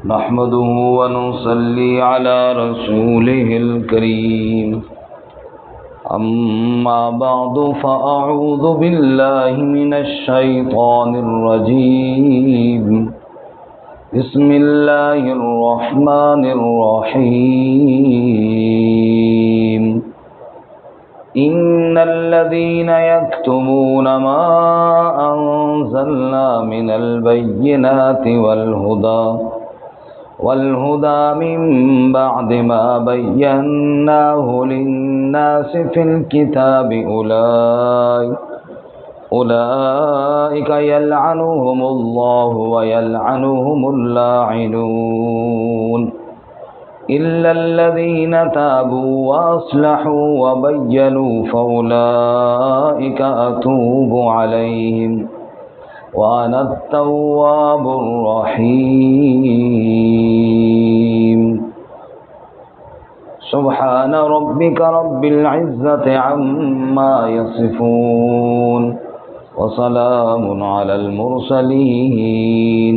نحمده ونصلي على رسوله الكريم أما بعد فأعوذ بالله من الشيطان الرجيم بسم الله الرحمن الرحيم إن الذين يكتمون ما أنزلنا من البينات والهدى من بعد ما بيناه للناس في الكتاب أولئك يلعنهم الله ويلعنهم اللاعنون إلا الذين تابوا وأصلحوا وبينوا فأولئك أتوب عليهم وأنا التواب الرحيم سبحان ربك رب العزة عما يصفون وسلام على المرسلين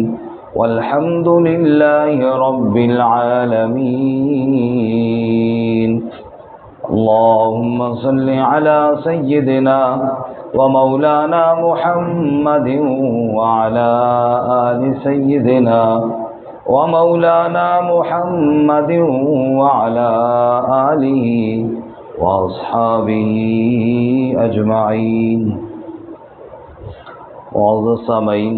والحمد لله رب العالمين اللهم صل على سيدنا ومولانا محمد وعلى آل سيدنا ومولانا محمد وعلى آله وأصحابه أجمعين وعظمين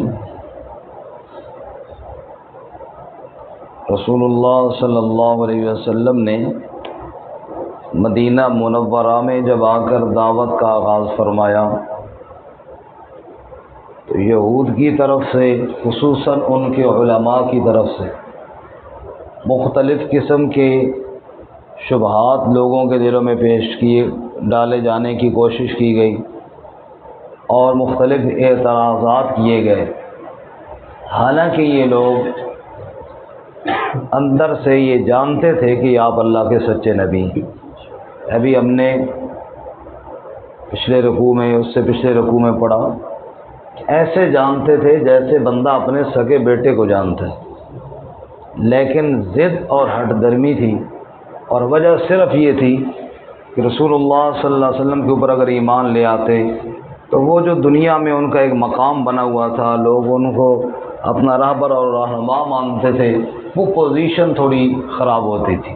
رسول اللہ صلی اللہ علیہ وسلم نے مدینہ منورہ میں جب آ کر دعوت کا آغاز فرمایا تو یہود کی طرف سے خصوصاً ان کے علماء کی طرف سے مختلف قسم کے شبہات لوگوں کے دلوں میں ڈالے جانے کی کوشش کی گئی اور مختلف اعتراضات کیے گئے، حالانکہ یہ لوگ اندر سے یہ جانتے تھے کہ آپ اللہ کے سچے نبی ہیں۔ ابھی ہم نے پچھلے رکوع میں اس سے پچھلے رکوع میں پڑھا، ایسے جانتے تھے جیسے بندہ اپنے سگے بیٹے کو جانتا ہے، لیکن ضد اور ہٹ درمی تھی، اور وجہ صرف یہ تھی کہ رسول اللہ صلی اللہ علیہ وسلم کے اوپر اگر ایمان لے آتے تو وہ جو دنیا میں ان کا ایک مقام بنا ہوا تھا، لوگ ان کو اپنا راہبر اور رہنما مانتے تھے، وہ پوزیشن تھوڑی خراب ہوتی تھی۔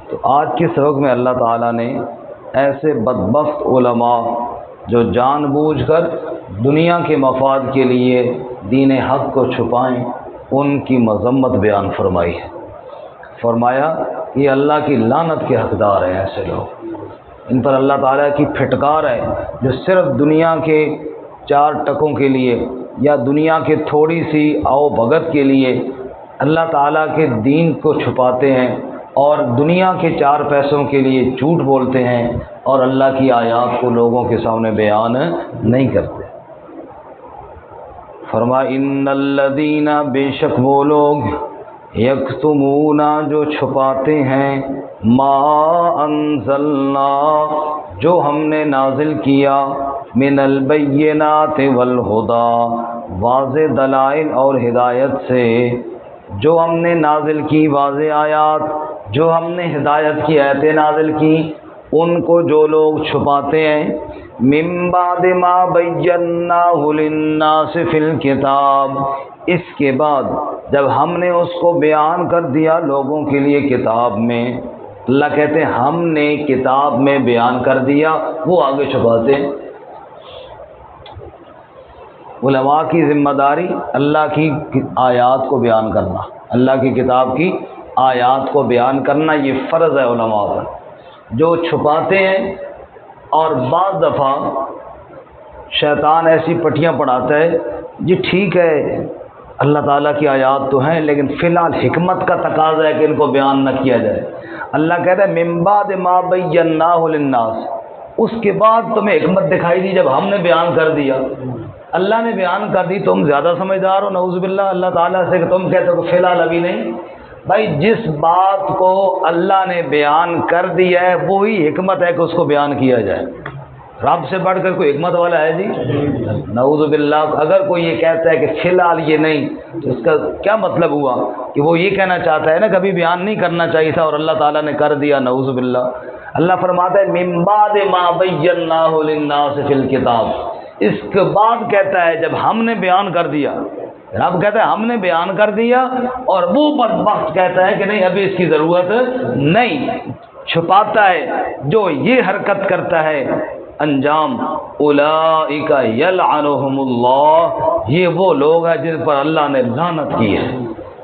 تو آج کے سبق میں اللہ تعالیٰ نے ایسے بدبخت علماء جو جان بوجھ کر دنیا کے مفاد کے لیے دین حق کو چھپائیں، ان کی مذمت بیان فرمائی ہے۔ فرمایا یہ اللہ کی لعنت کے حقدار ہیں ایسے لوگ، ان پر اللہ تعالیٰ کی پھٹکار ہے جو صرف دنیا کے چار ٹکوں کے لیے یا دنیا کے تھوڑی سی آؤ بھگت کے لیے اللہ تعالیٰ کے دین کو چھپاتے ہیں اور دنیا کے چار پیسوں کے لیے جھوٹ بولتے ہیں اور اللہ کی آیات کو لوگوں کے سامنے بیان نہیں کرتے۔ فرمایا ان الذین، بے شک وہ لوگ، یکتمون، جو چھپاتے ہیں، ما انزلنا، جو ہم نے نازل کیا، من البینات والہدی، واضح دلائل اور ہدایت سے، جو ہم نے نازل کی واضح آیات، جو ہم نے ہدایت کی آیتیں نازل کی، ان کو جو لوگ چھپاتے ہیں، من بعد ما بیناہ للناس فی الکتاب، اس کے بعد جب ہم نے اس کو بیان کر دیا لوگوں کے لیے کتاب میں، اللہ کہتے ہیں ہم نے کتاب میں بیان کر دیا، وہ آگے چھپاتے ہیں۔ علماء کی ذمہ داری اللہ کی آیات کو بیان کرنا، اللہ کی کتاب کی آیات کو بیان کرنا، یہ فرض ہے علماء پر۔ جو چھپاتے ہیں، اور بعض دفعہ شیطان ایسی پٹیاں پڑھاتا ہے، جی ٹھیک ہے اللہ تعالیٰ کی آیات تو ہیں لیکن فی الحال حکمت کا تقاضا ہے کہ ان کو بیان نہ کیا جائے۔ اللہ کہتا ہے من بعد ما بیناہ للناس، اس کے بعد تمہیں حکمت دکھائی دی جب ہم نے بیان کر دیا، اللہ نے بیان کر دی، تم زیادہ سمجھدار ہو نعوذ باللہ اللہ تعالیٰ سے کہ تم کہتے ہو کہ فی الحال ابھی نہیں۔ بھائی جس بات کو اللہ نے بیان کر دیا ہے وہی حکمت ہے کہ اس کو بیان کیا جائے۔ رب سے بڑھ کر کوئی حکمت والا ہے جی؟ نعوذ باللہ. اگر کوئی یہ کہتا ہے کہ فی الحال یہ نہیں، تو اس کا کیا مطلب ہوا؟ کہ وہ یہ کہنا چاہتا ہے نا کبھی بیان نہیں کرنا چاہیے تھا اور اللہ تعالیٰ نے کر دیا. نعوذ باللہ. اللہ فرماتا ہے من بعد ما بیناہ للناس فی الکتاب، اس کے بعد کہتا ہے جب ہم نے بیان کر دیا. رب کہتا ہے ہم نے بیان کر دیا، اور وہ بدبخت کہتا ہے کہ نہیں ابھی اس کی ضرورت نہیں، چھپاتا ہے. جو یہ حرکت کرتا ہے انجام اولئک یلعنہم اللہ، یہ وہ لوگ ہیں جن پر اللہ نے لعنت کی ہے.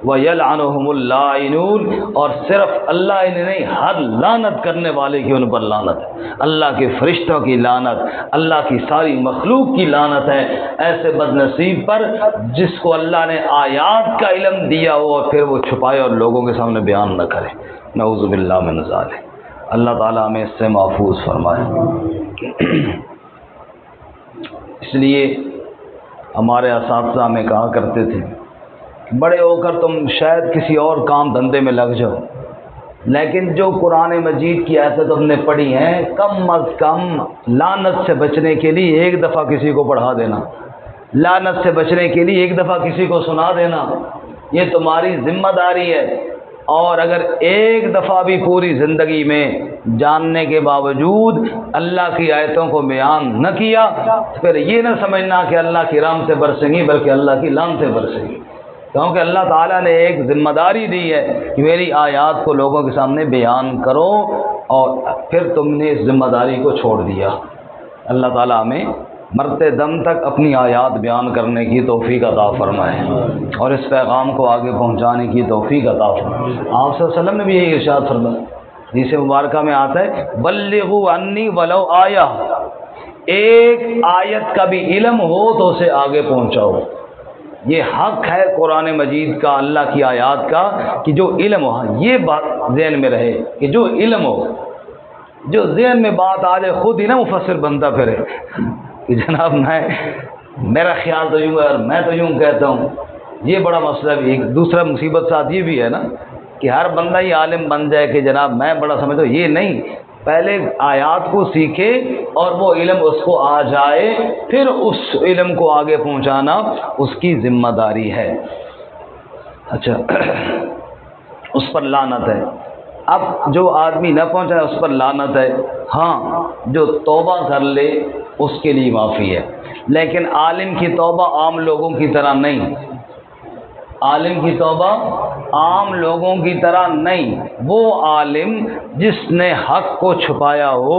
وَيَلْعَنُهُمُ اللَّاعِنُونَ، اور صرف اللہ ہی نہیں، ہر لعنت کرنے والے کی ان پر لعنت ہے. اللہ کے فرشتوں کی لعنت، اللہ کی ساری مخلوق کی لعنت ہے ایسے بد نصیب پر جس کو اللہ نے آیات کا علم دیا ہو اور پھر وہ چھپائے اور لوگوں کے سامنے بیان نہ کرے. نعوذ باللہ من ذالک. اللہ تعالیٰ ہمیں اس سے محفوظ فرمائے. اس لیے ہمارے اساتذہ ہمیں کہا کرتے تھے بڑے ہو کر تم شاید کسی اور کام دھندے میں لگ جاؤ، لیکن جو قرآن مجید کی آیتیں تم نے پڑھی ہیں کم از کم لعنت سے بچنے کے لیے ایک دفعہ کسی کو پڑھا دینا، لعنت سے بچنے کے لیے ایک دفعہ کسی کو سنا دینا، یہ تمہاری ذمہ داری ہے. اور اگر ایک دفعہ بھی پوری زندگی میں جاننے کے باوجود اللہ کی آیتوں کو بیان نہ کیا تو پھر یہ نہ سمجھنا کہ اللہ کی رحمتیں برسیں گی، بلکہ اللہ کی لعنتیں برسیں گی. کیونکہ اللہ تعالیٰ نے ایک ذمہ داری دی ہے کہ میری آیات کو لوگوں کے سامنے بیان کرو، اور پھر تم نے اس ذمہ داری کو چھوڑ دیا. اللہ تعالیٰ ہمیں مرتے دم تک اپنی آیات بیان کرنے کی توفیق عطا فرمائے اور اس پیغام کو آگے پہنچانے کی توفیق عطا فرمائے. آپ صلی اللہ علیہ وسلم نے بھی یہی ارشاد فرمایا، حدیث مبارکہ میں آتا ہے بلغوا عنی ولو آیہ، ایک آیت کا بھی علم ہو تو اسے آگے پہنچاؤ. یہ حق ہے قرآن مجید کا، اللہ کی آیات کا، کہ جو علم ہو، یہ بات ذہن میں رہے کہ جو علم ہو، جو ذہن میں بات آ جائے خود ہی نہ مفسر بنتا پھرے کہ جناب میرا خیال تو یوں ہے اور میں تو یوں کہتا ہوں. یہ بڑا مسئلہ بھی. ایک دوسرا مصیبت ساتھ یہ بھی ہے نا کہ ہر بندہ ہی عالم بن جائے کہ جناب میں بڑا سمجھتا ہوں. یہ نہیں، پہلے آیات کو سیکھے اور وہ علم اس کو آ جائے، پھر اس علم کو آگے پہنچانا اس کی ذمہ داری ہے. اچھا، اس پر لعنت ہے. اب جو آدمی نہ پہنچا اس پر لعنت ہے. ہاں، جو توبہ کر لے اس کے لیے معافی ہے، لیکن عالم کی توبہ عام لوگوں کی طرح نہیں. عالم کی توبہ عام لوگوں کی طرح نہیں. وہ عالم جس نے حق کو چھپایا ہو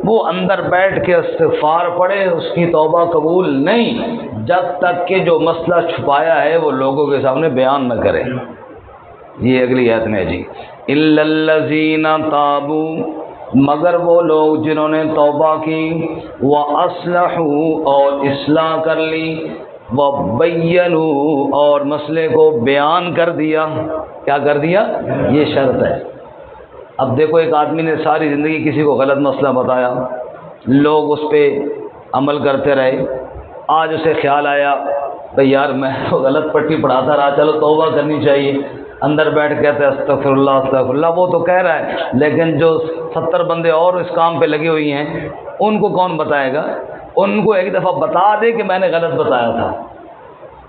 وہ اندر بیٹھ کے استغفار پڑھے، اس کی توبہ قبول نہیں جب تک کہ جو مسئلہ چھپایا ہے وہ لوگوں کے سامنے بیان نہ کرے. یہ اگلی آیت میں جی الا الذین تابوا، مگر وہ لوگ جنہوں نے توبہ کی، وَأَصْلَحُوا، اور اصلاح کر لی، وَبَيَّنُوا، اور مسئلے کو بیان کر دیا. کیا کر دیا؟ یہ شرط ہے. اب دیکھو ایک آدمی نے ساری زندگی کسی کو غلط مسئلہ بتایا، لوگ اس پہ عمل کرتے رہے، آج اسے خیال آیا کہ یار میں تو غلط پٹی پڑھاتا رہا، چلو توبہ کرنی چاہیے. اندر بیٹھ کہتے ہیں استغفر اللہ استغفر اللہ. وہ تو کہہ رہا ہے، لیکن جو 70 بندے اور اس کام پہ لگے ہوئی ہیں ان کو کون بتائے گا؟ ان کو ایک دفعہ بتا دے کہ میں نے غلط بتایا تھا،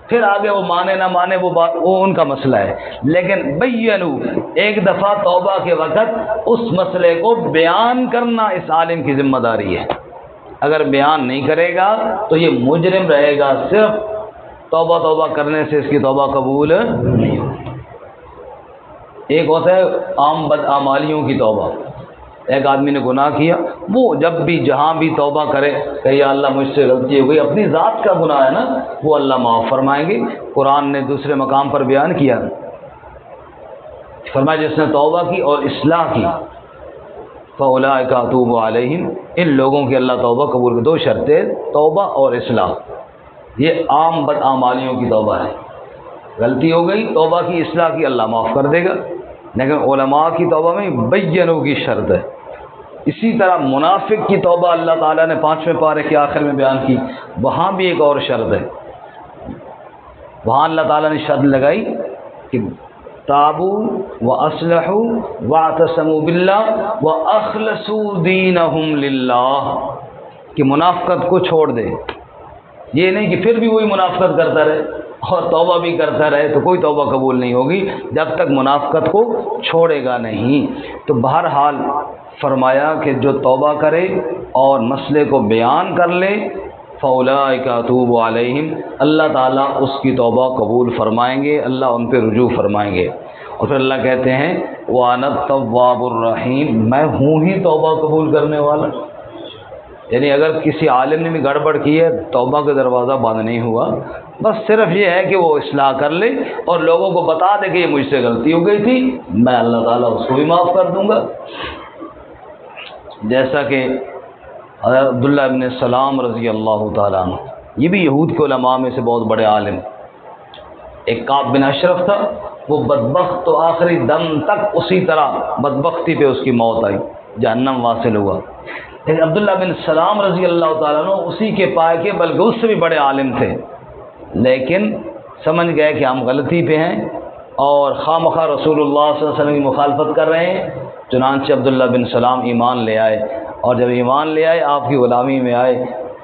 پھر آگے وہ مانے نہ مانے وہ ان کا مسئلہ ہے. لیکن بینو، ایک دفعہ توبہ کے وقت اس مسئلے کو بیان کرنا اس عالم کی ذمہ داری ہے. اگر بیان نہیں کرے گا تو یہ مجرم رہے گا. صرف توبہ کرنے سے اس کی توبہ قبول نہیں ہوگی. ایک ہوتا ہے عام بدعمالیوں کی توبہ. ایک آدمی نے گناہ کیا، وہ جب بھی جہاں بھی توبہ کرے کہ یا اللہ مجھ سے غلطی ہو گئی، اپنی ذات کا گناہ ہے نا، وہ اللہ معاف فرمائیں گے. قرآن نے دوسرے مقام پر بیان کیا، فرمایا جس نے توبہ کی اور اصلاح کی فَأُولَٰئِكَ أَتُوبُ عَلَيْهِمْ، ان لوگوں کی اللہ توبہ قبول کر. 2 شرطیں، توبہ اور اصلاح. یہ عام بدعمالیوں کی توبہ ہے. غلطی ہو گئی، توبہ کی، اصلاح کی، اللہ معاف کر دے گا. لیکن علماء کی توبہ میں بینوں کی شرط ہے. اسی طرح منافق کی توبہ اللہ تعالیٰ نے 5ویں پارے کے آخر میں بیان کی، وہاں بھی ایک اور شرط ہے. وہاں اللہ تعالیٰ نے شرط لگائی کہ تابوا واصلحوا واعتصموا باللہ واخلصوا دینہم للہ. کہ منافقت کو چھوڑ دے، یہ نہیں کہ پھر بھی وہی منافقت کرتا رہے اور توبہ بھی کرتا رہے، تو کوئی توبہ قبول نہیں ہوگی جب تک منافقت کو چھوڑے گا نہیں۔ تو بہرحال فرمایا کہ جو توبہ کرے اور مسئلے کو بیان کر لے، فَأُولَٰئِكَ أَتُوبُ عَلَيْهِمْ، اللہ تعالیٰ اس کی توبہ قبول فرمائیں گے، اللہ ان پہ رجوع فرمائیں گے۔ اور پھر اللہ کہتے ہیں وَأَنَا التَّوَّابُ الرَّحِيمُ، میں ہوں ہی توبہ قبول کرنے والا۔ یعنی اگر کسی عالم نے بھی گڑبڑ کی ہے، توبہ کا دروازہ بند نہیں ہوا، بس صرف یہ ہے کہ وہ اصلاح کر لے اور لوگوں کو بتا دے کہ یہ مجھ سے غلطی ہو گئی تھی، میں اللہ تعالیٰ اس کو بھی معاف کر دوں گا۔ جیسا کہ حضرت عبداللہ ابن سلام رضی اللہ تعالیٰ عنہ، یہ بھی یہود کے علماء میں سے بہت بڑے عالم، ایک کعب بن اشرف تھا، وہ بدبخت تو آخری دم تک اسی طرح بدبختی پہ اس کی موت آئی، جہنم واصل ہوا۔ لیکن عبداللہ بن سلام رضی اللہ تعالیٰ عنہ اسی کے پائے کے، بلکہ اس سے بھی بڑے عالم تھے، لیکن سمجھ گئے کہ ہم غلطی پہ ہیں اور خواہ مخواہ رسول اللہ صلی اللہ علیہ وسلم کی مخالفت کر رہے ہیں، چنانچہ عبداللہ بن سلام ایمان لے آئے، اور جب ایمان لے آئے آپ کی غلامی میں آئے،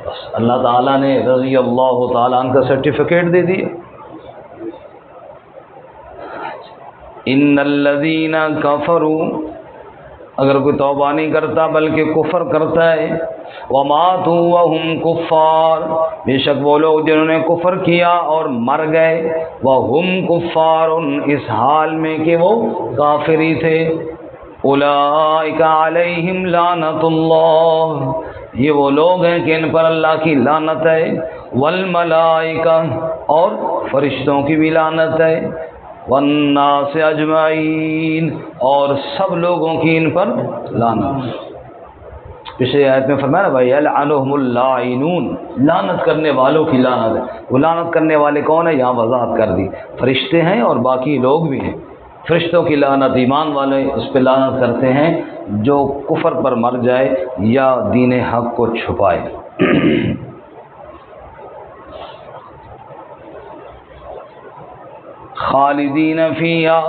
بس اللہ تعالیٰ نے رضی اللہ تعالیٰ عنہ کا سرٹیفکیٹ دے دیا۔ ان الذین کفروا، اگر کوئی توبہ نہیں کرتا بلکہ کفر کرتا ہے، وماتوا وهم کفار، بے شک وہ لوگ جنہوں نے کفر کیا اور مر گئے، وهم کفار، اس حال میں کہ وہ کافر ہی تھے، اولئک علیہم لعنت اللہ، یہ وہ لوگ ہیں کہ ان پر اللہ کی لعنت ہے، والملائکہ، اور فرشتوں کی بھی لعنت ہے، والناس اجمعین، اور سب لوگوں کی ان پر لعنت۔ پچھلے آیت میں فرمایا نا بھائی یلعنہم اللاعنون، لعنت کرنے والوں کی لعنت ہے۔ وہ لعنت کرنے والے کون ہیں؟ یہاں وضاحت کر دی، فرشتے ہیں اور باقی لوگ بھی ہیں۔ فرشتوں کی لعنت، ایمان والے اس پہ لعنت کرتے ہیں جو کفر پر مر جائے یا دین حق کو چھپائے۔ خالدین فیہا،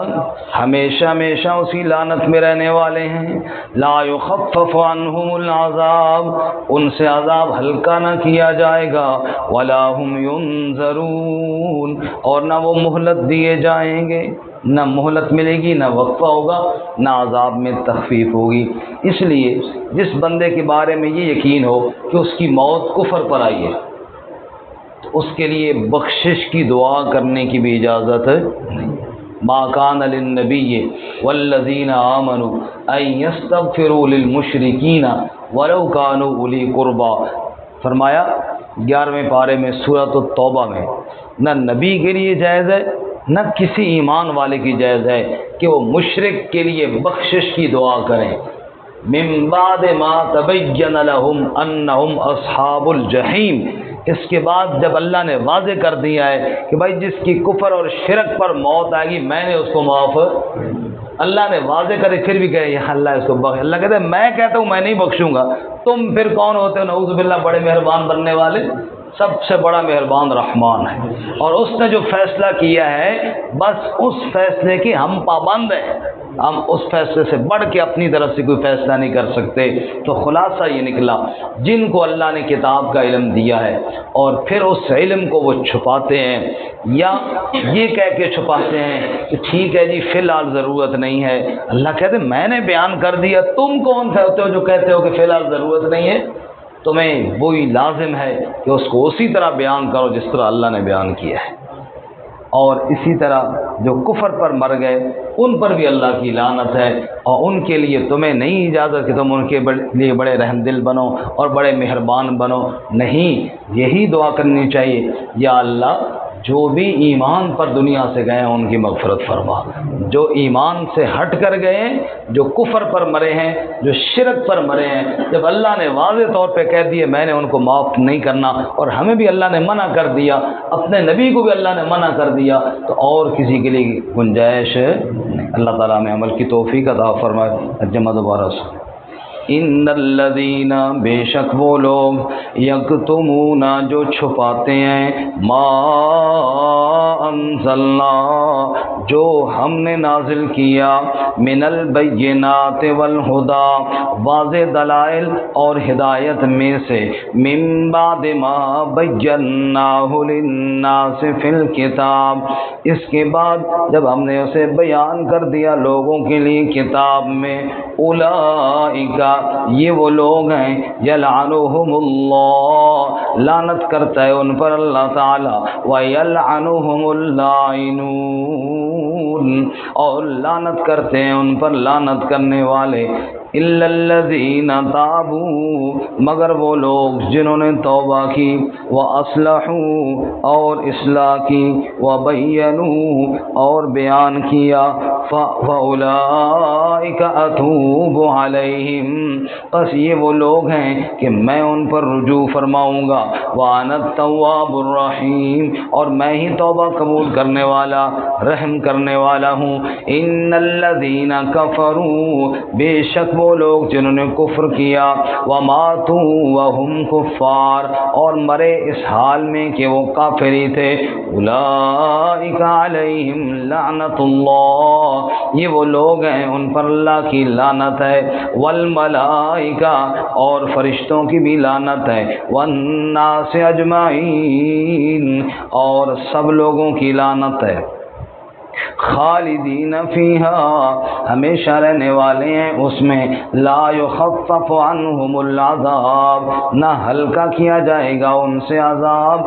ہمیشہ ہمیشہ اسی لعنت میں رہنے والے ہیں۔ لا یخفف عنہم العذاب، ان سے عذاب ہلکا نہ کیا جائے گا، ولا ہم ینظرون، اور نہ وہ مہلت دیے جائیں گے، نہ مہلت ملے گی، نہ وقفہ ہوگا، نہ عذاب میں تخفیف ہوگی۔ اس لیے جس بندے کے بارے میں یہ یقین ہو کہ اس کی موت کفر پر آئی ہے، اس کے لیے بخشش کی دعا کرنے کی بھی اجازت نہیں۔ ما کان للنبی والذین آمنوا ان یستغفروا للمشرکین ولو کانوا اولی قربی، فرمایا 11ویں پارے میں سورۃ التوبہ میں، نہ نبی کے لیے جائز ہے نہ کسی ایمان والے کی جائز ہے کہ وہ مشرک کے لیے بخشش کی دعا کریں، من بعد ما تبین لهم انہم اصحاب الجحیم، اس کے بعد جب اللہ نے واضح کر دیا ہے کہ بھائی جس کی کفر اور شرک پر موت آئے گی میں نے اس کو معاف، اللہ نے واضح کرے پھر بھی کہے یا اللہ اس کو بخش، اللہ کہتے ہیں میں کہتا ہوں میں نہیں بخشوں گا، تم پھر کون ہوتے ہو نعوذ باللہ بڑے مہربان بننے والے؟ سب سے بڑا مہربان رحمان ہے، اور اس نے جو فیصلہ کیا ہے بس اس فیصلے کی ہم پابند ہیں، ہم اس فیصلے سے بڑھ کے اپنی طرف سے کوئی فیصلہ نہیں کر سکتے۔ تو خلاصہ یہ نکلا، جن کو اللہ نے کتاب کا علم دیا ہے اور پھر اس علم کو وہ چھپاتے ہیں یا یہ کہہ کے چھپاتے ہیں کہ ٹھیک ہے جی فی الحال ضرورت نہیں ہے، اللہ کہتے ہیں میں نے بیان کر دیا، تم کون ہوتے ہو جو کہتے ہو کہ فی الحال ضرورت نہیں ہے؟ تمہیں وہی لازم ہے کہ اس کو اسی طرح بیان کرو جس طرح اللہ نے بیان کیا ہے۔ اور اسی طرح جو کفر پر مر گئے ان پر بھی اللہ کی لعنت ہے، اور ان کے لیے تمہیں نہیں اجازت کہ تم ان کے لیے بڑے رحم دل بنو اور بڑے مہربان بنو، نہیں، یہی دعا کرنی چاہیے یا اللہ جو بھی ایمان پر دنیا سے گئے ہیں ان کی مغفرت فرما، جو ایمان سے ہٹ کر گئے ہیں، جو کفر پر مرے ہیں، جو شرک پر مرے ہیں، جب اللہ نے واضح طور پہ کہہ دیے میں نے ان کو معاف نہیں کرنا، اور ہمیں بھی اللہ نے منع کر دیا، اپنے نبی کو بھی اللہ نے منع کر دیا، تو اور کسی کے لیے گنجائش نہیں۔ اللہ تعالیٰ میں عمل کی توفیق عطا فرمائے۔ جمع دوبارہ سے ان الذین بے شک وہ لوگ یکتمون جو چھپاتے ہیں ما انزلنا جو ہم نے نازل کیا من البینات والہدی واضح دلائل اور ہدایت میں سے من بعد ما بیناہ للناس فی الکتاب اس کے بعد جب ہم نے اسے بیان کر دیا لوگوں کے لیے کتاب میں اولئک یہ وہ لوگ ہیں یلعنہم اللہ لعنت کرتا ہے ان پر اللہ تعالی ویلعنہم اللاعنون اور لعنت کرتے ہیں ان پر لعنت کرنے والے الا الذین تابوا مگر وہ لوگ جنہوں نے توبہ کی واصلحوا اور اصلاح کی وبینوا اور بیان کیا فاولئک اتوب علیہم بس یہ وہ لوگ ہیں کہ میں ان پر رجوع فرماؤں گا وانا التواب الرحیم اور میں ہی توبہ قبول کرنے والا رحم کرنے والا ہوں ان الذین کفروا بے شک وہ لوگ جنہوں نے کفر کیا وماتوا وهم کفار اور مرے اس حال میں کہ وہ کافر ہی تھے اولئک علیہم لعنت اللہ یہ وہ لوگ ہیں ان پر اللہ کی لعنت ہے والملائکہ اور فرشتوں کی بھی لعنت ہے والناس اجمعین اور سب لوگوں کی لعنت ہے خالدین فیہا ہمیشہ رہنے والے ہیں اس میں لا یخفف عنہم العذاب نہ ہلکا کیا جائے گا ان سے عذاب